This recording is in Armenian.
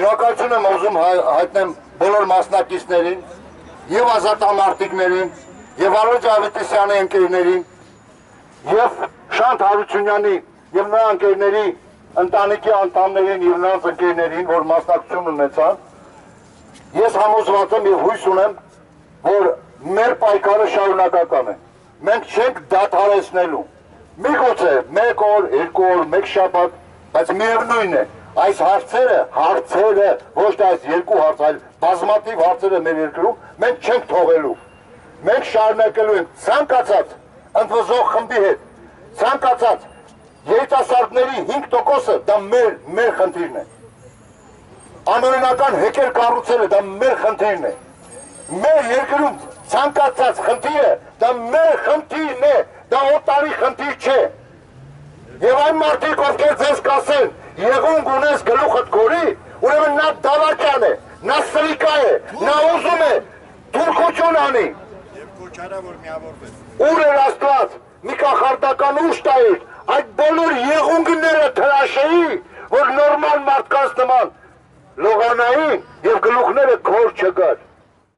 Շնորհակալություն եմ ուզում հայտնեմ բոլոր մասնակիցներին եւ ազատամարտիկներին եւ Վարոջ Ավետիսյանի ընկերներին եւ Շանթ Հարությունյանի եւ նրա ընկերների ընտանիքի անդամներին եւ նրանց ընկերներին, որ մասնակցություն ունեցան։ Ես համոզված եմ եւ հույս ունեմ, որ մեր պայքարը շարունակական է։ Մենք չենք դադարեցնելու։ Միգուցե 1 օր, 2 օր, 1 շաբաթ, բայց միևնույն է, այս հարցերը, ոչ թե այս 2 հարց, այլ բազմաթիվ հարցերը մեր երկրում մենք չենք թողելու։ Մենք շարունակելու ենք ցանկացած ընդվզող խմբի հետ, ցանկացած երիտասարդների 5%-ը դա մեր խնդիրն է։ Անօրինական հեկեր կառուցելը դա մեր խնդիրն է։ Մեր երկրում ցանկացած խնդիրը դա մեր խնդիրն է, դա օտարի խնդիր չէ։ Եվ այն մարդիկ, ովքեր ձեզ կասեն, եղունգ ունես գլուխդ գորի, ուրեմն նա դավաճան է, նա սրիկա է, նա ուզում է թուրքություն անի։ Եվ կոչարա, որ միավորվեց։ Ուր էր Աստված, մի կախարդական ուժ տայր, այդ բոլոր եղունգները թրաշեի, որ նորմալ մարդկանց նման լողանային և գլուխները քոր չգար։